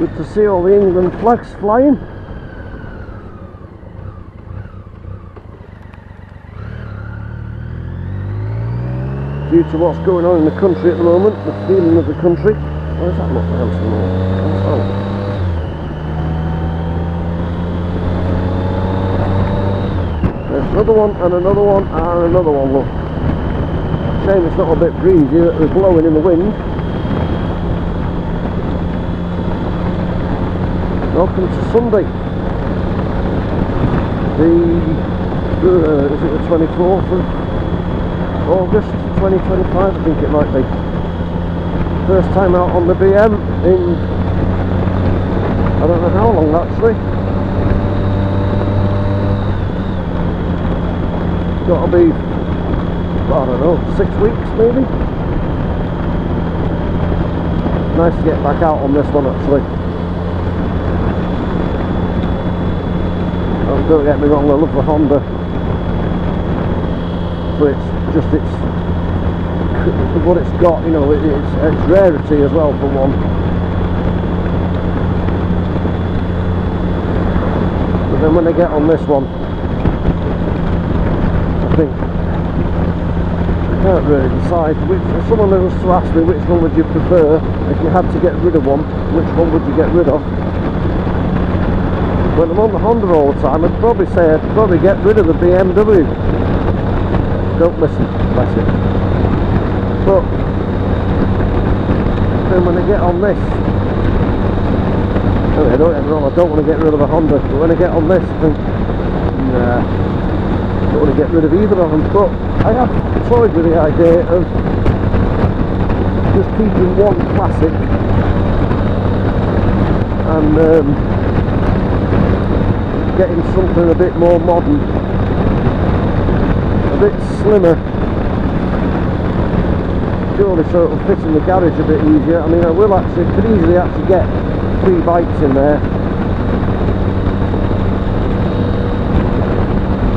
Good to see all the England flags flying. Due to what's going on in the country at the moment, the feeling of the country. Where's that look down some more? There's another one and another one and another one, look. Shame it's not a bit breezy, that we're blowing in the wind. Welcome to Sunday. Is it the 24th of August 2025? I think it might be. First time out on the BM in I don't know how long actually. Got to be, I don't know, 6 weeks maybe. Nice to get back out on this one actually. Oh, don't get me wrong, I love the Honda, but it's what it's got, you know, it's rarity as well for one. But then when I get on this one, I think I can't really decide. If someone was to ask me which one would you prefer, if you had to get rid of one, which one would you get rid of? When I'm on the Honda all the time, I'd probably say I'd probably get rid of the BMW. Don't listen, bless it. But then when I get on this, I don't want to get rid of the Honda, but when I get on this, I think, nah, I don't want to get rid of either of them. But I have toyed with the idea of just keeping one classic and getting something a bit more modern, a bit slimmer, purely so it'll fit in the garage a bit easier. I mean, I could easily actually get 3 bikes in there,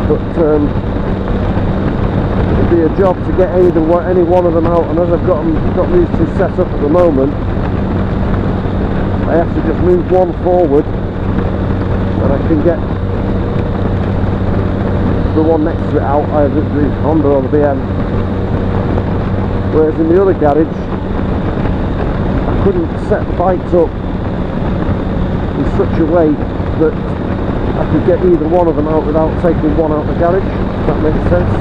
but it'd be a job to get any one of them out, and as I've got these two set up at the moment, I have to just move one forward and I can get the one next to it out, either the Honda or the BM. Whereas in the other garage, I couldn't set the bikes up in such a way that I could get either one of them out without taking one out of the garage, if that makes sense.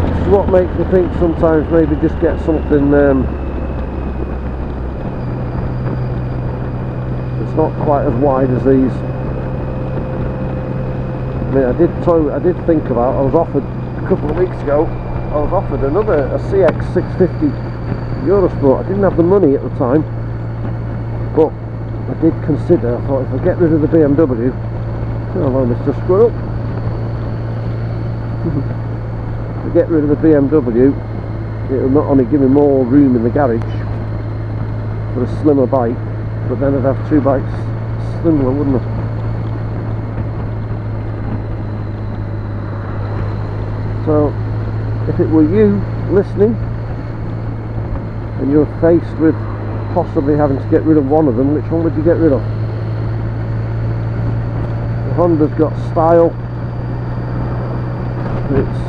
Which is what makes me think sometimes maybe just get something that's not quite as wide as these. I mean, I did think about, I was offered a couple of weeks ago, I was offered a CX 650 Eurosport. I didn't have the money at the time, but I did consider, I thought if I get rid of the BMW, hello Mr. Squirrel, if I get rid of the BMW, it'll not only give me more room in the garage for a slimmer bike, but then I'd have 2 bikes similar, wouldn't I? So, if it were you listening, and you're faced with possibly having to get rid of one of them, which one would you get rid of? The Honda's got style. It's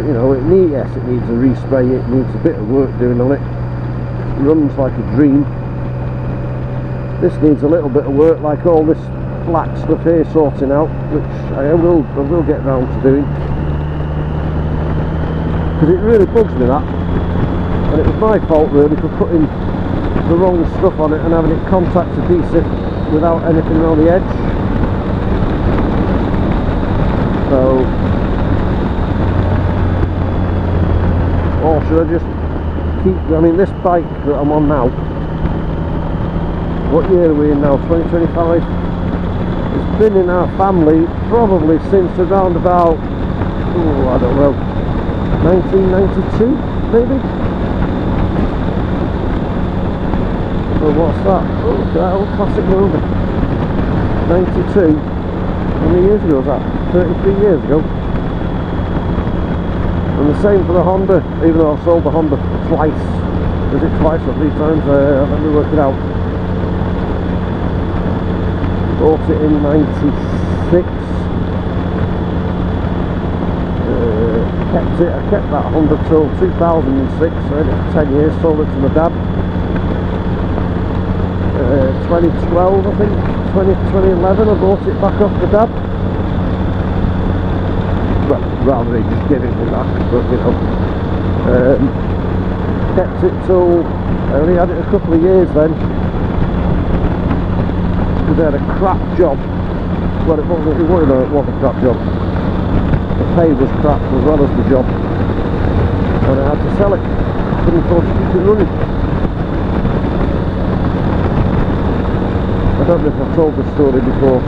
you know, it needs a respray, it needs a bit of work doing on it. It runs like a dream. This needs a little bit of work, like all this black stuff here sorting out, which I will get round to doing. Because it really bugs me, that, and it was my fault really for putting the wrong stuff on it and having it contact adhesive without anything around the edge. So, or should I just keep, I mean, this bike that I'm on now, what year are we in now, 2025? It's been in our family probably since around about, I don't know, 1992 maybe? So what's that? Oh, look at that old classic Rover. 92. How many years ago was that? 33 years ago. And the same for the Honda, even though I've sold the Honda twice. Was it twice or 3 times? Let me work it out. Bought it in 96. I kept that Honda till 2006, so I had it for 10 years, sold it to my dad. 2012 I think, 2011 I bought it back off my dad. Well, rather than just giving me back, but you know. Kept it till, I only had it a couple of years then, because I had a crap job. Well, it was a crap job. The pay was crap as well as the job, and I had to sell it. Couldn't afford to keep it running. I don't know if I've told this story before.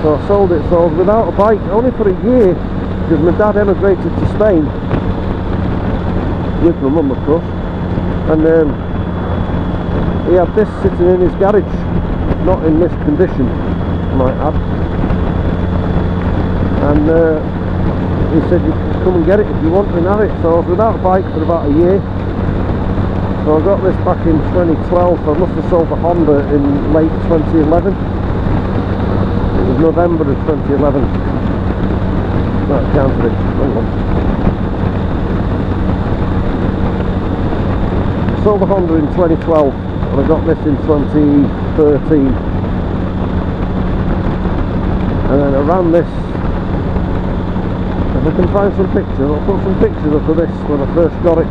So I sold it, so I was without a bike only for a year, because my dad emigrated to Spain with my mum of course, and he had this sitting in his garage, not in this condition I might add, and he said you can come and get it if you want and have it. So I was without a bike for about a year. So I got this back in 2012, so I must have sold the Honda in late 2011. It was November of 2011. No, I counted it. Hang on. I sold the Honda in 2012 and I got this in 2013. And then I ran this. If I can find some pictures, I'll put some pictures up of this when I first got it.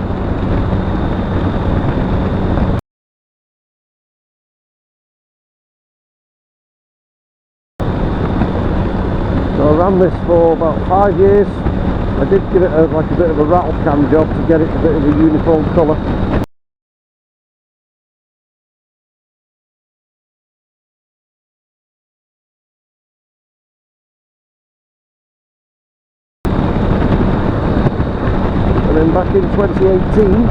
So I ran this for about 5 years. I did give it like a bit of a rattle can job to get it a bit of a uniform colour. And then back in 2018,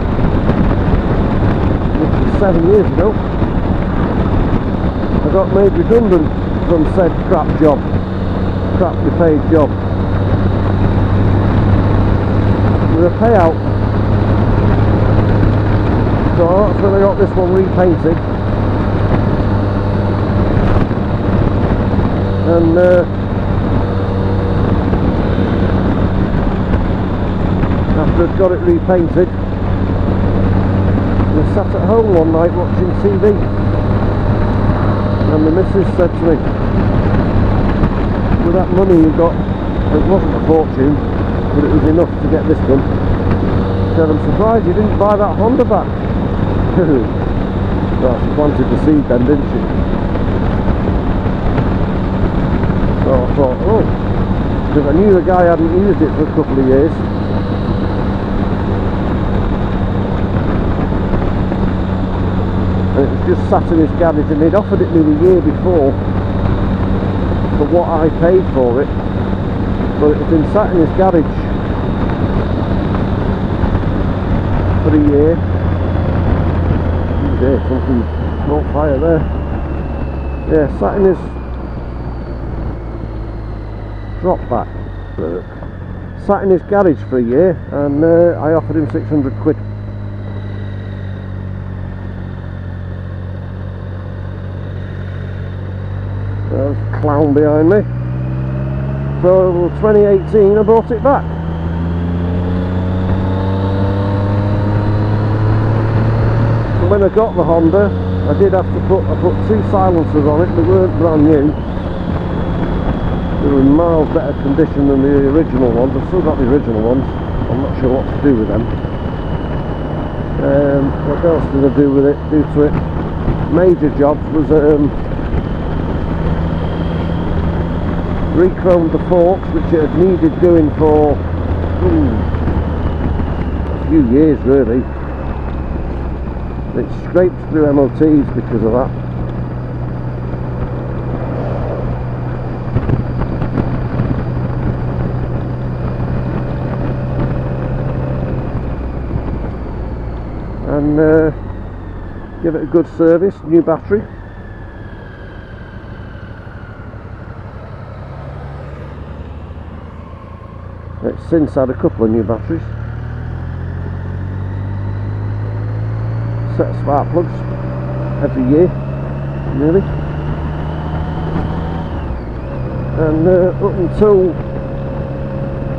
which was 7 years ago, I got made redundant from said crappy paid job. With a payout. So that's when I got this one repainted. And after I'd got it repainted, I sat at home one night watching TV, and the missus said to me, with that money you got, it wasn't a fortune, but it was enough to get this done. She said, I'm surprised you didn't buy that Honda back. Well, she planted the seed then, didn't she? So I thought, oh, because I knew the guy hadn't used it for a couple of years. And it was just sat in his garage, and they'd offered it me the year before for what I paid for it, but it had been sat in his garage for a year. There's something, smoke fire there. Yeah, sat in his drop back. Sat in his garage for a year, and I offered him 600 quid. There's a clown behind me. So 2018 I bought it back. So when I got the Honda, I did have to put 2 silencers on it. They weren't brand new. They were in miles better condition than the original ones. I've still got the original ones. I'm not sure what to do with them. What else did I do to it? Major jobs was re-chromed the forks, which it had needed doing for a few years really. It scraped through MOTs because of that. And give it a good service, new battery. It's since had a couple of new batteries. Set of spark plugs every year, really. and up until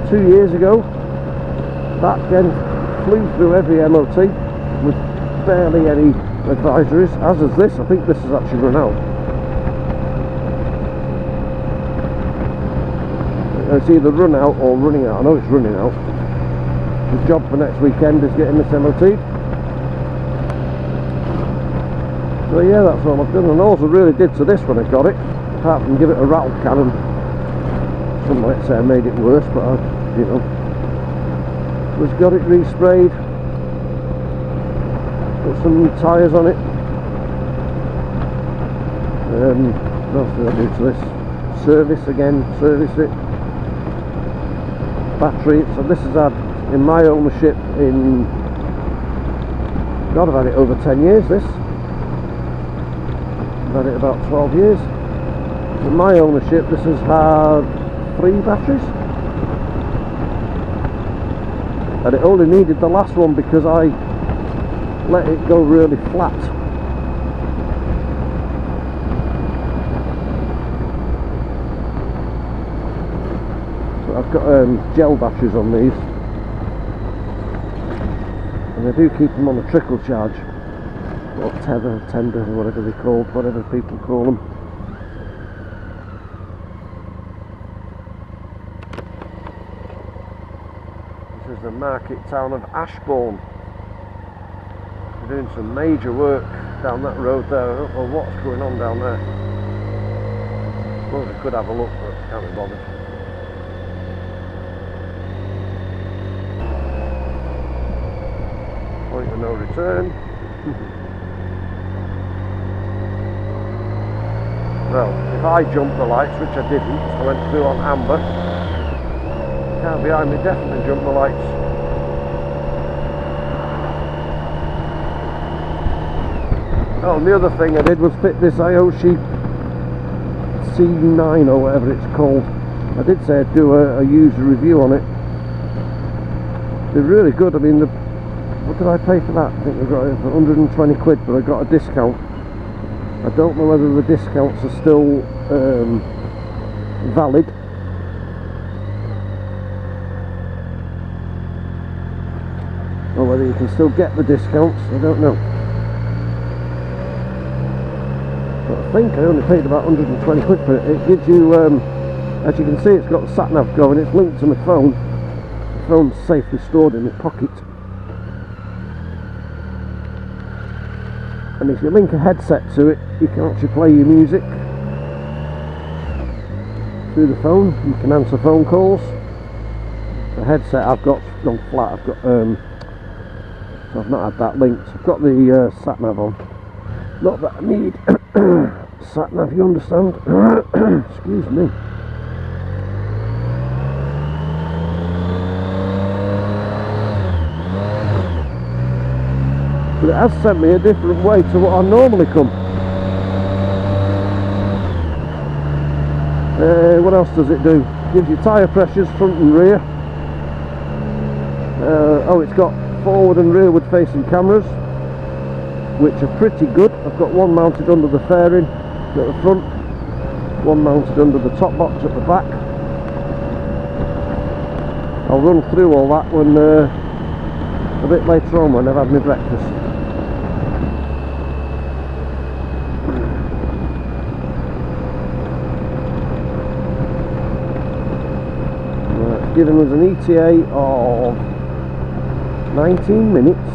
2 years ago that then flew through every MOT with barely any advisories, as is this. I think this has actually run out. It's either run out or running out. I know it's running out. The job for next weekend is getting this MOT'd. So yeah, that's all I've done, and all I really did to this when I got it, apart from give it a rattle can, and some might say I made it worse, but I, you know, was got it resprayed, put some new tyres on it. What else did I do to this? Service again, service it. Battery, so this has had, in my ownership, in, God, I've had it over 10 years, this. I've had it about 12 years. In my ownership, this has had 3 batteries. And it only needed the last one because I let it go really flat. So I've got gel batteries on these, and I do keep them on a trickle charge, or tender, or whatever they're called, whatever people call them. This is the market town of Ashbourne. They're doing some major work down that road there. I don't know what's going on down there. I suppose we could have a look, but can't be bothered. Point of no return. Well, if I jumped the lights, which I didn't, I went through on amber. The car behind me definitely jumped the lights. Oh, and the other thing I did was fit this Ioshi C9 or whatever it's called. I did say I'd do a user review on it. They're really good. I mean, what did I pay for that? I think I got it for 120 quid, but I got a discount. I don't know whether the discounts are still valid. Or whether you can still get the discounts, I don't know. But I think I only paid about 120 quid for it. It gives you, as you can see, it's got the sat nav going, it's linked to my phone. The phone's safely stored in my pocket. And if you link a headset to it, you can actually play your music through the phone. You can answer phone calls. The headset I've got gone flat. I've got so I've not had that linked. I've got the sat nav on. Not that I need sat nav, you understand? Excuse me. But it has sent me a different way to what I normally come. What else does it do? Gives you tyre pressures front and rear. Oh, it's got forward and rearward facing cameras, which are pretty good. I've got one mounted under the fairing at the front, one mounted under the top box at the back. I'll run through all that when a bit later on when I've had my breakfast. Giving us an ETA of 19 minutes.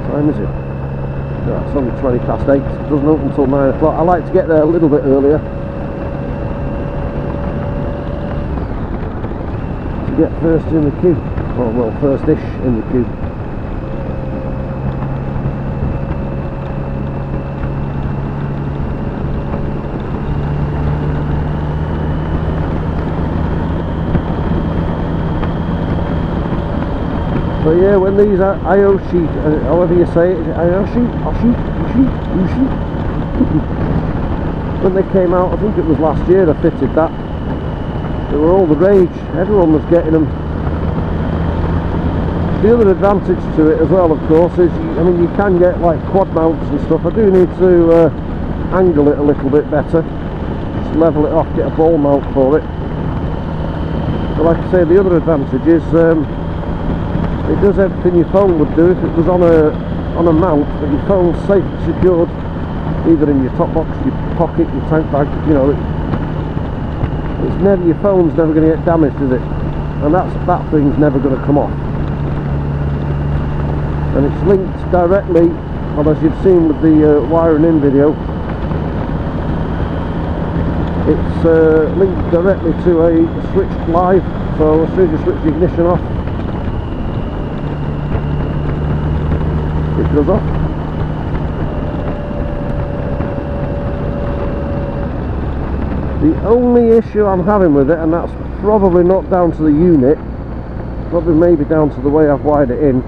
What time is it? No, it's only 20 past 8. It doesn't open until 9 o'clock. I like to get there a little bit earlier to get first in the queue. Oh, well, first-ish in the queue. So yeah, when these Ioshi, however you say it, is it Ioshi? Ushi? When they came out, I think it was last year I fitted that. They were all the rage, everyone was getting them. The other advantage to it as well, of course, is, I mean, you can get like quad mounts and stuff. I do need to angle it a little bit better. level it off, get a ball mount for it. But like I say, the other advantage is it does everything your phone would do if it was on a mount, but your phone's safe and secured, either in your top box, your pocket, your tank bag. You know, it's never, your phone's never going to get damaged, is it? And that thing's never going to come off. And it's linked directly, well, as you've seen with the wiring in video, it's linked directly to a switch live. So as soon as you switch the ignition off, it goes off. The only issue I'm having with it, and that's probably not down to the unit, probably maybe down to the way I've wired it in,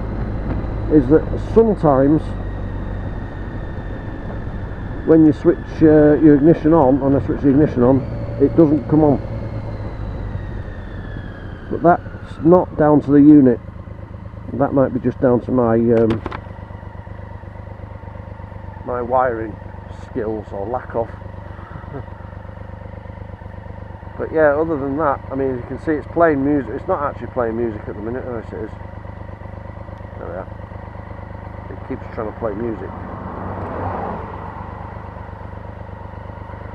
is that sometimes when you switch your ignition on, and I switch the ignition on, it doesn't come on. But that's not down to the unit. That might be just down to my my wiring skills, or lack of. But yeah, other than that, I mean, you can see it's playing music. It's not actually playing music at the minute. Oh, yes, it is. There we are. It keeps trying to play music.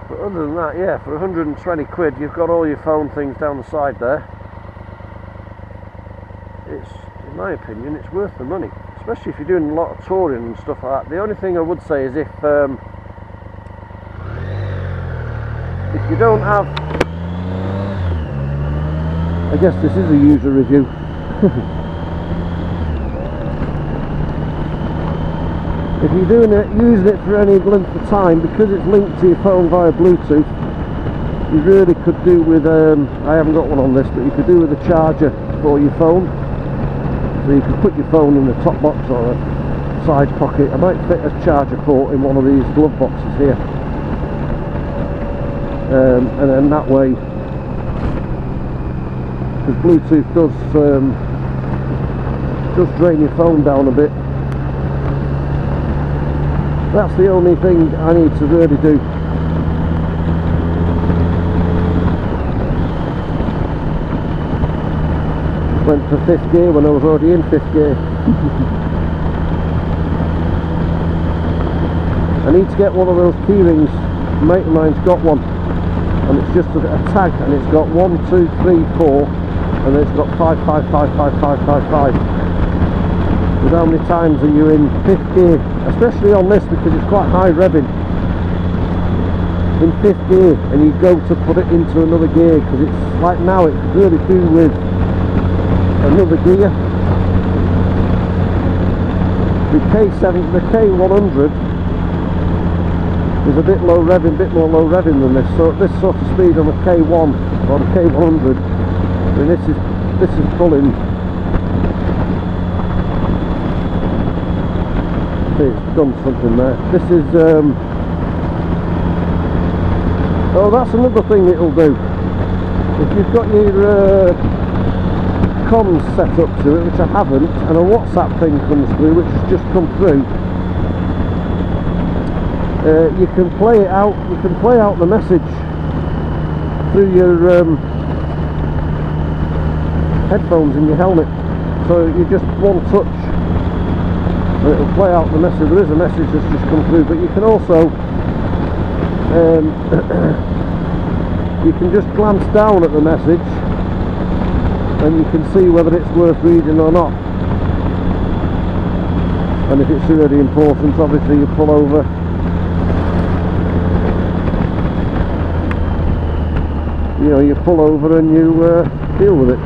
But other than that, yeah, for 120 quid, you've got all your phone things down the side there. It's, in my opinion, it's worth the money, especially if you're doing a lot of touring and stuff like that. The only thing I would say is if you don't have, I guess this is a user review. If you're doing it, using it for any length of time, because it's linked to your phone via Bluetooth, you really could do with, I haven't got one on this, but you could do with a charger for your phone. So you could put your phone in the top box or a side pocket. I might fit a charger port in one of these glove boxes here. And then that way, because Bluetooth does drain your phone down a bit. That's the only thing I need to really do. Went for 5th gear when I was already in 5th gear. I need to get one of those key rings. A mate of mine's got one, and it's just a tag, and it's got 1, 2, 3, 4, and then it's got 5, 5, 5, 5, 5, 5, 5. With how many times are you in 5th gear, especially on this because it's quite high revving, in 5th gear, and you go to put it into another gear, because it's like now it could really do with another gear. The K100 is a bit low revving, bit more low revving than this. So at this sort of speed on a K1 or a K100, I mean this is pulling. It's done something there. This is oh, that's another thing it'll do. If you've got your comms set up to it, which I haven't, and a WhatsApp thing comes through, which has just come through, you can play it out. You can play out the message through your headphones in your helmet. So you just one touch, and it'll play out the message. There is a message that's just come through, but you can also you can just glance down at the message, and you can see whether it's worth reading or not. And if it's really important, obviously you pull over. You know, you pull over and you deal with it.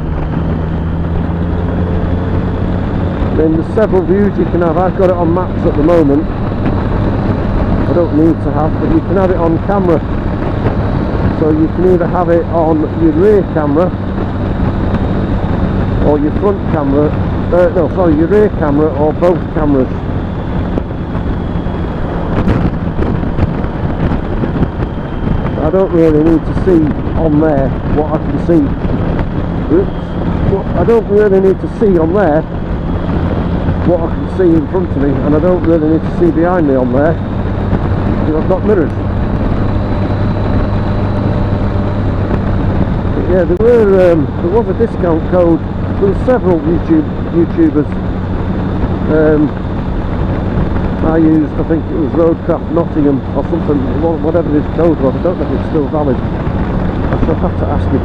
Then there's several views you can have. I've got it on maps at the moment. I don't need to have, but you can have it on camera. So you can either have it on your rear camera or your front camera. No, sorry, your rear camera or both cameras. I don't really need to see on there what I can see. Oops. I don't really need to see on there what I can see in front of me, and I don't really need to see behind me on there because I've got mirrors. Yeah, there was a discount code. There were several YouTubers. I used, I think it was Roadcraft Nottingham or something, whatever his code was. I don't know if it's still valid. I shall have to ask him.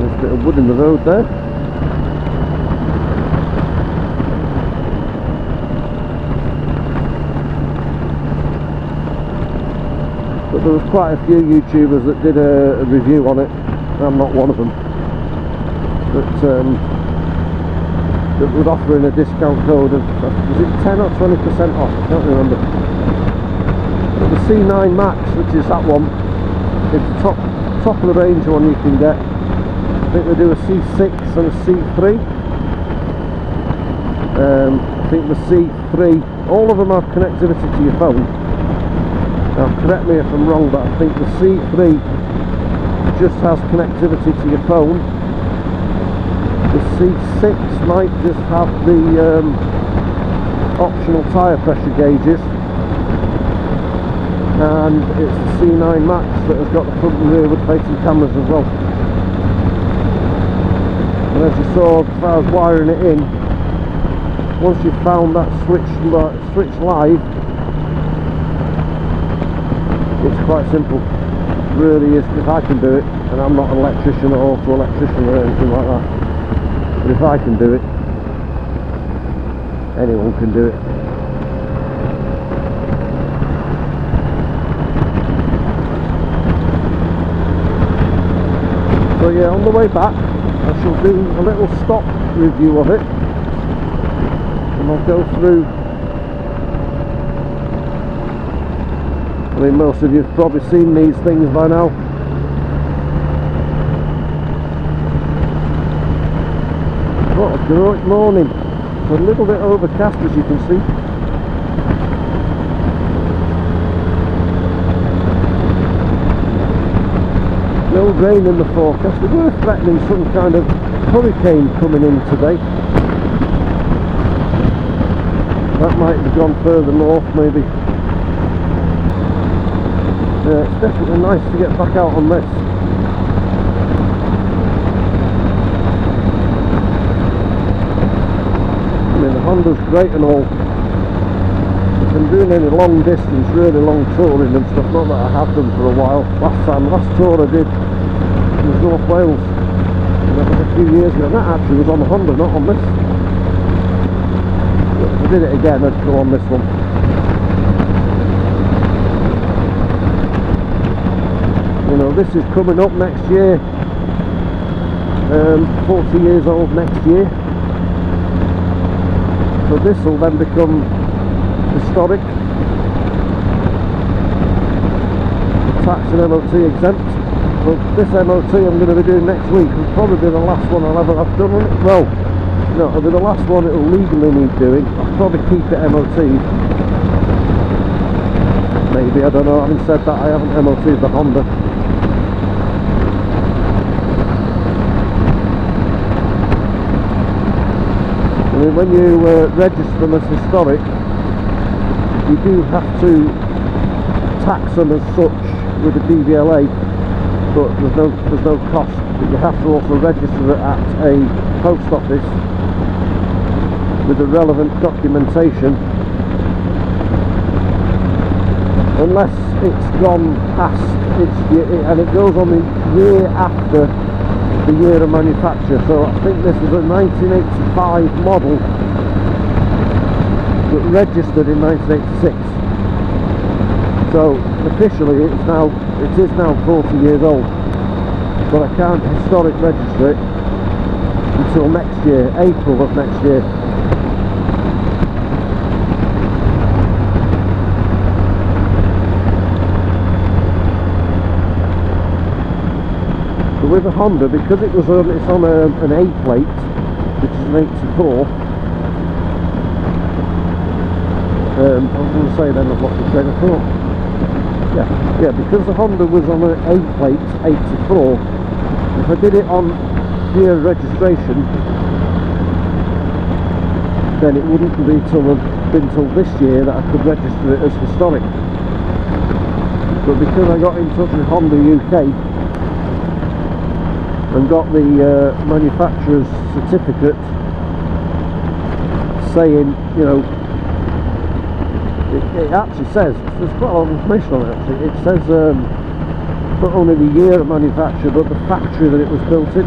There's a bit of wood in the road there. But there was quite a few YouTubers that did a review on it. I'm not one of them. That would offer in a discount code of, was it 10 or 20% off? I can't remember. But the C9 Max, which is that one, it's the top of the range one you can get. I think they do a C6 and a C3. I think the C3, all of them have connectivity to your phone. Now correct me if I'm wrong, but I think the C3 just has connectivity to your phone. The C6 might just have the optional tyre pressure gauges, and it's the C9 Max that has got the front and rearward facing cameras as well. And as you saw, as far as wiring it in, once you've found that switch live, it's quite simple. It really is, because I can do it, and I'm not an electrician or auto electrician or anything like that. But if I can do it, anyone can do it. So yeah, on the way back I shall do a little stock review of it, and I'll go through. I mean, most of you have probably seen these things by now. What a great morning. It's a little bit overcast, as you can see. No rain in the forecast. They were threatening some kind of hurricane coming in today. That might have gone further north, maybe. Yeah, it's definitely nice to get back out on this. I mean, the Honda's great and all. If I'm doing any long distance, really long touring and stuff, not that I have done for a while. Last tour I did was North Wales, and that was a few years ago, and that actually was on the Honda, not on this. But if I did it again, I'd go on this one. You know, this is coming up next year, 40 years old next year, so this will then become historic, tax and MOT exempt. But this MOT I'm going to be doing next week will probably be the last one I'll ever have done on it. Well, no, it'll be the last one it'll legally need doing. I'll probably keep it MOT'd. Maybe, I don't know. Having said that, I haven't MOT'd the Honda. I mean, when you register them as historic, you do have to tax them as such with the DVLA, but there's no cost. But you have to also register it at a post office with the relevant documentation, unless it's gone past its year, and it goes on the year after the year of manufacture. So I think this is a 1985 model, but registered in 1986. So officially it is now 40 years old, but I can't historic register it until next year, April of next year. But with the Honda, because it's on an A plate, which is an 84. I was going to say then I've lost the train of thought. Yeah, because the Honda was on an A plate 84, if I did it on year registration, then it wouldn't be till this year that I could register it as historic. but because I got in touch with Honda UK and got the manufacturer's certificate saying, you know, it actually says, there's quite a lot of information on it actually, it says not only the year of manufacture but the factory that it was built in,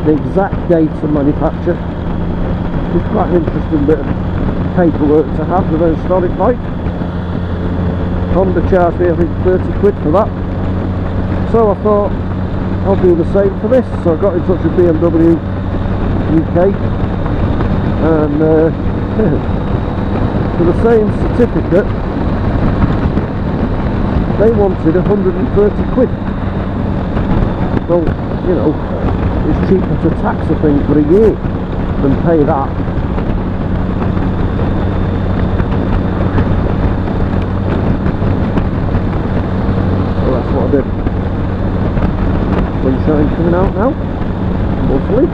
the exact date of manufacture. It's quite an interesting bit of paperwork to have with a historic bike. Honda charged me I think 30 quid for that, so I thought I'll do the same for this. So I got in touch with BMW UK and for the same certificate they wanted 130 quid. Well, you know, it's cheaper to tax a thing for a year than pay that. So that's what I did. Sunshine coming out now, hopefully.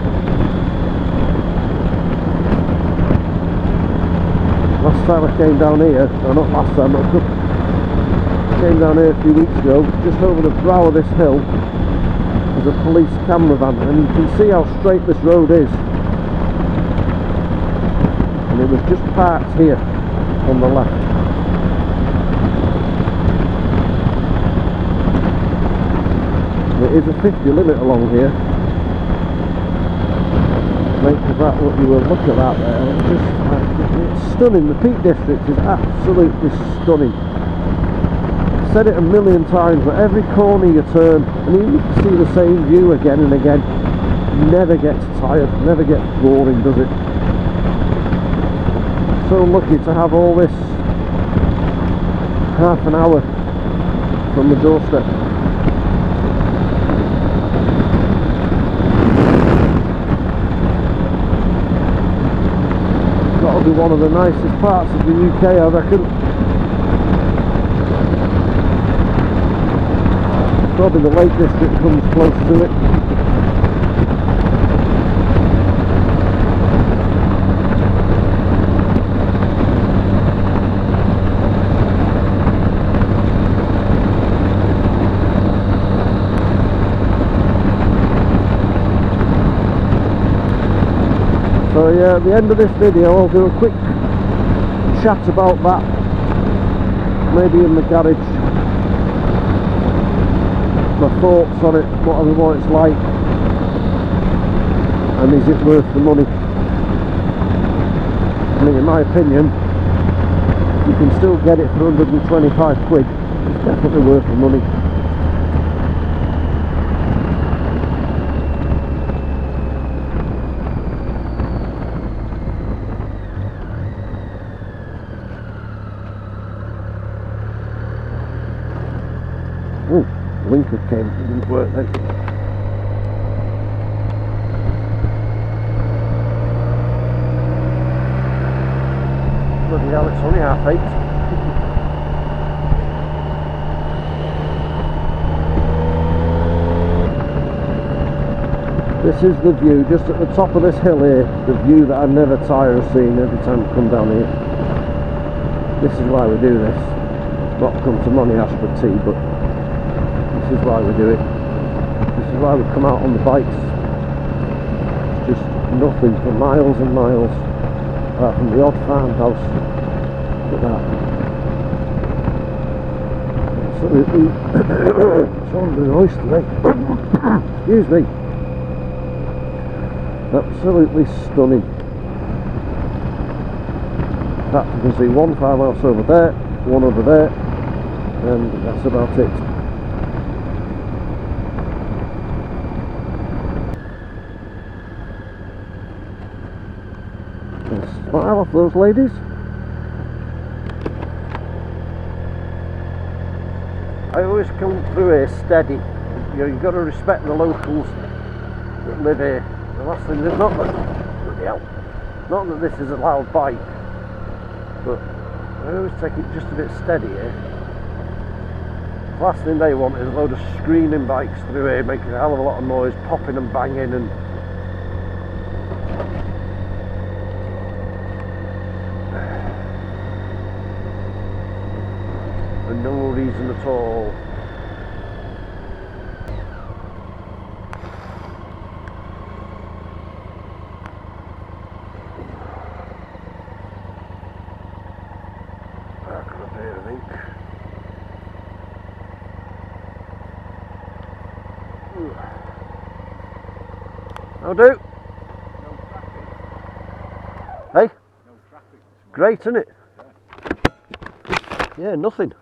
Last time I came down here, or not last time, but I came down here a few weeks ago, just over the brow of this hill there's a police camera van, and you can see how straight this road is, and it was just parked here on the left. There is a 50 limit along here. Make of that what you will look at that there. It's stunning. The Peak District is absolutely stunning. I've said it a million times, but every corner you turn, and even if you see the same view again and again, never gets tired, never gets boring, does it? So lucky to have all this half an hour from the doorstep. That'll be one of the nicest parts of the UK, I reckon. Probably the Lake District comes close to it. So yeah, at the end of this video I'll do a quick chat about that, maybe in the garage, my thoughts on it, what it's like, and is it worth the money. I mean, in my opinion, you can still get it for 125 quid, it's definitely worth the money. Oh, blinker came, it didn't work then. Bloody hell, it's only 8:30. This is the view, just at the top of this hill here, the view that I never tire of seeing every time I come down here. This is why we do this. Not come to Monash for tea, but this is why we do it. This is why we come out on the bikes. It's just nothing for miles and miles, apart from the odd farmhouse. Look at that. Absolutely. Someone's doing a hoist today. Excuse me. Absolutely stunning. In fact, you can see one farmhouse over there, one over there, and that's about it. Smile off those ladies. I always come through here steady. You know, you've got to respect the locals that live here. The last thing is not that this is a loud bike, but I always take it just a bit steady here. The last thing they want is a load of screaming bikes through here, making a hell of a lot of noise, popping and banging, and for no reason at all. Back up here, I think. How do? No traffic. Hey? No traffic. Great, isn't it? Yeah. Yeah, nothing.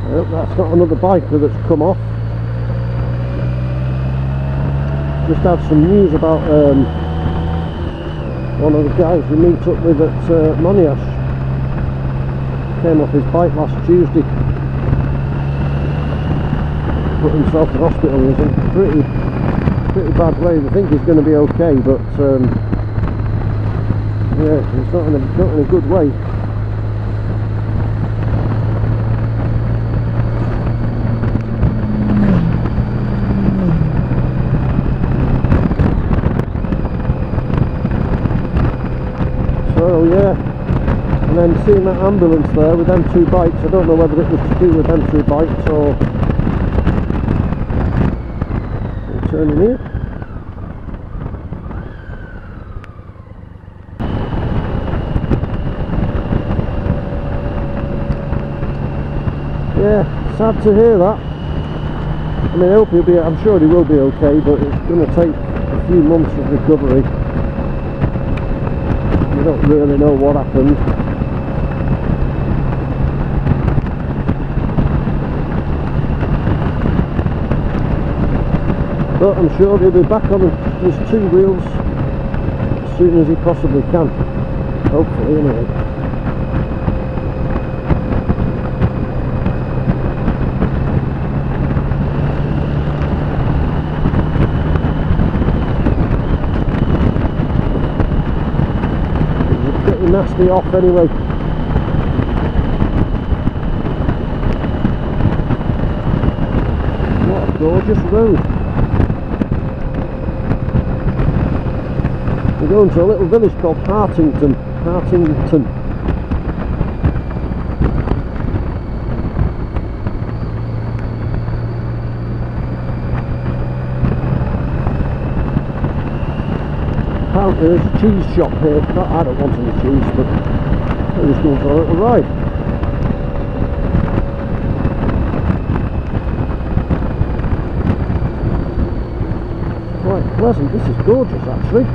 I hope that's not another biker that's come off. Just had some news about one of the guys we meet up with at Monash. Came off his bike last Tuesday. Put himself in hospital. He's in pretty bad way. I think he's going to be okay, but yeah, he's not in a good way. So yeah, and then seeing that ambulance there with them two bikes, I don't know whether it was to do with them two bikes or... We'll turn in here. Yeah, sad to hear that. I mean, I hope he'll be, I'm sure he will be okay, but it's going to take a few months of recovery. We don't really know what happened. But I'm sure he'll be back on his two wheels as soon as he possibly can. Hopefully, anyway. Nasty off anyway. What a gorgeous road. We're going to a little village called Hartington. Apparently there's a cheese shop here. I don't want any cheese, but we're just going for a little ride. Quite pleasant. This is gorgeous, actually.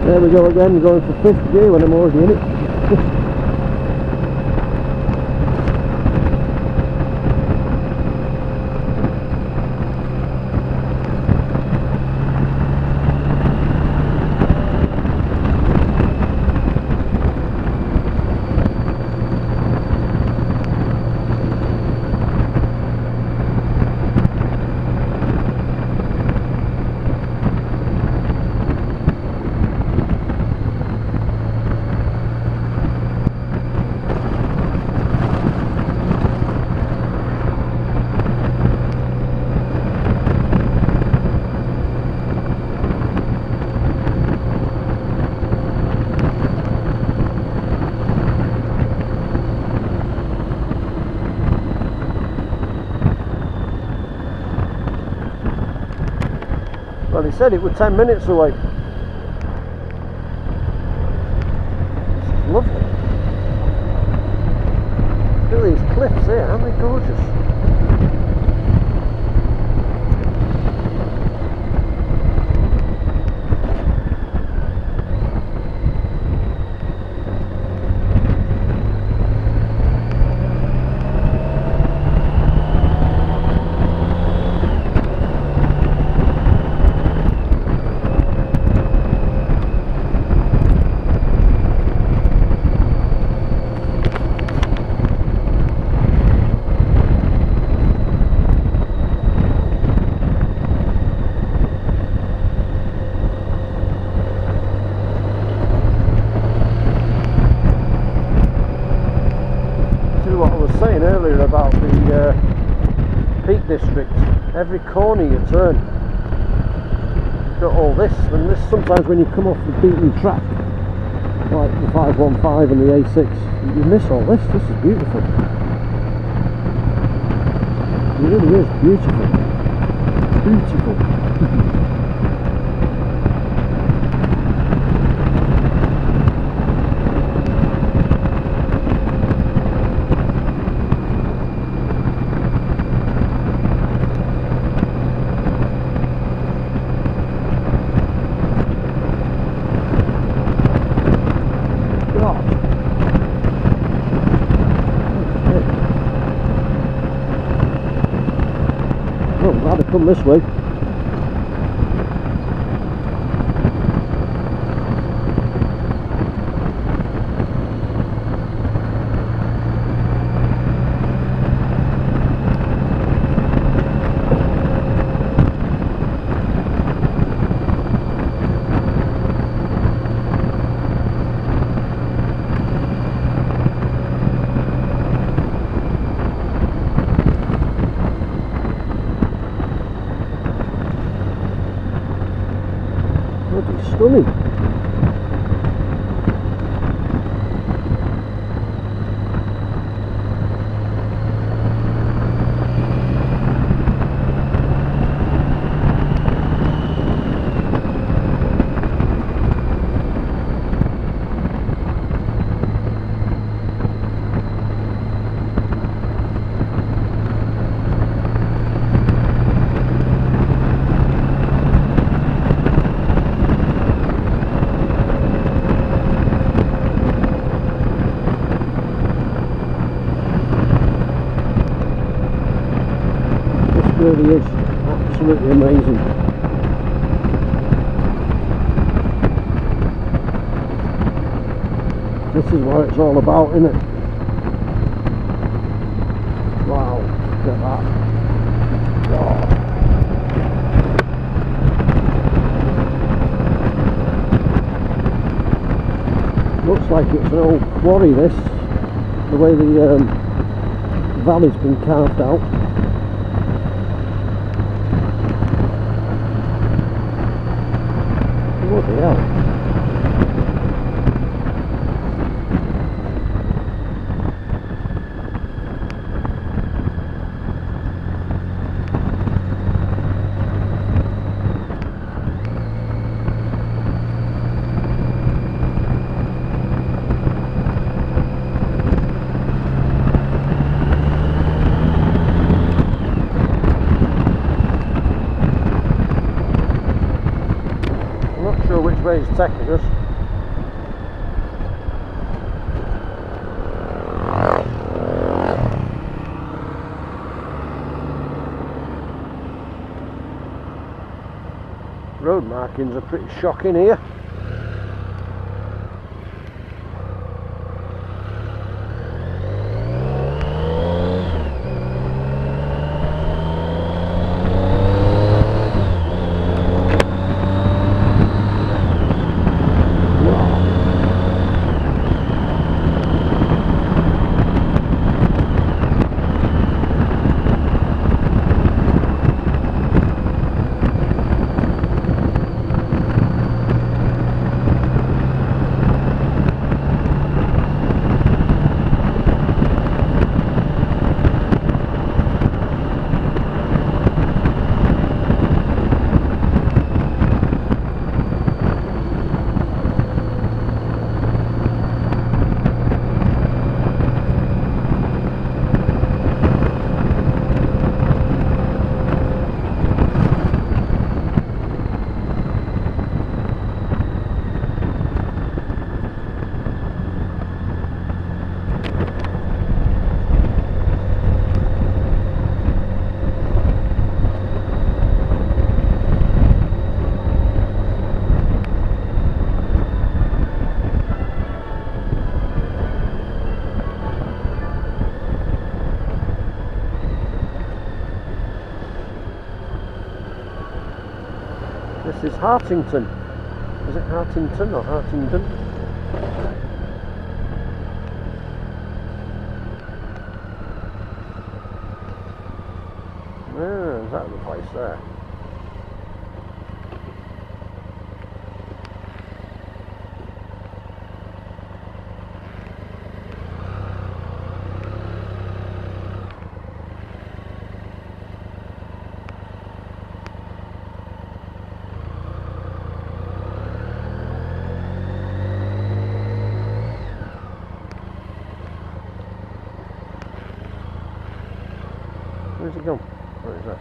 There we go again, going for fifth gear when I'm already in it. Well, he said it was 10 minutes away. This is lovely. Look at these cliffs here, aren't they gorgeous? District. Every corner you turn, you've got all this, and this sometimes when you come off the beaten track, like the 515 and the A6, you miss all this. This is beautiful. It really is beautiful. Beautiful. Oh, I'm glad I come this way. Stunning. Really is absolutely amazing. This is what it's all about, isn't it? Wow, look at that. Oh. Looks like it's an old quarry, this, the way the valley's been carved out. Bloody hell. Which way it's taking us. Road markings are pretty shocking here. This is Hartington. Is it Hartington or Hartingdon? Is that the place there? Where's it gone? Where is that?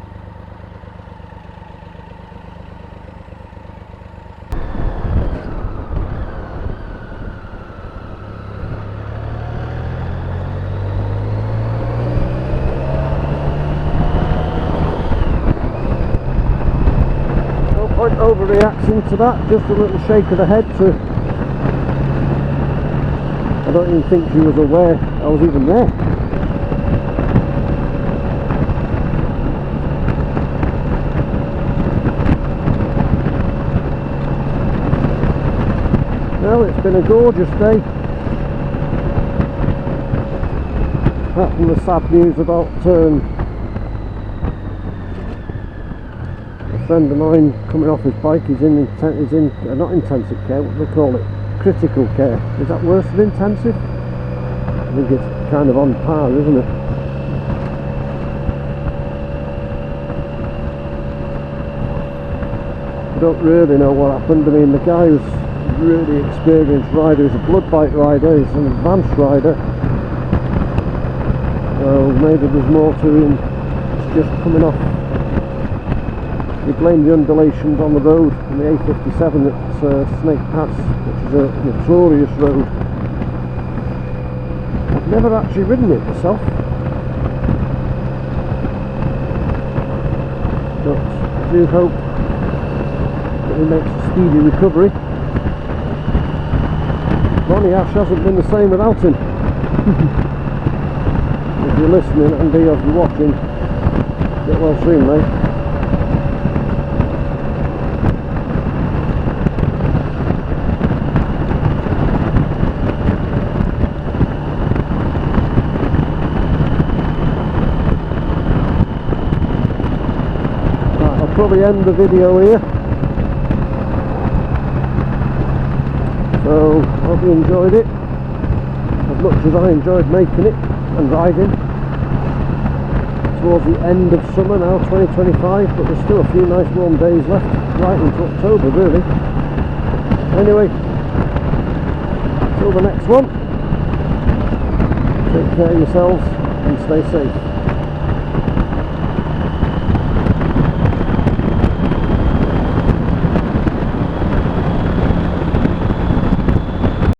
No point overreacting to that, just a little shake of the head to... I don't even think she was aware I was even there. Well, it's been a gorgeous day. Apart from the sad news about a friend of mine coming off his bike. He's in not intensive care, what do they call it? Critical care. Is that worse than intensive? I think it's kind of on par, isn't it? I don't really know what happened. I mean, the guy was really experienced rider, he's a blood bike rider, he's an advanced rider, so maybe there's more to him. It's just coming off. He blamed the undulations on the road on the A57 at Snake Pass, which is a notorious road. I've never actually ridden it myself, but I do hope that he makes a speedy recovery. Ronnie Ash hasn't been the same without him. If you're listening, and if you're watching, get well soon, mate. Right, I'll probably end the video here. So, hope you enjoyed it as much as I enjoyed making it and riding. Towards the end of summer now, 2025, but there's still a few nice warm days left, right into October really. Anyway, till the next one, take care of yourselves and stay safe.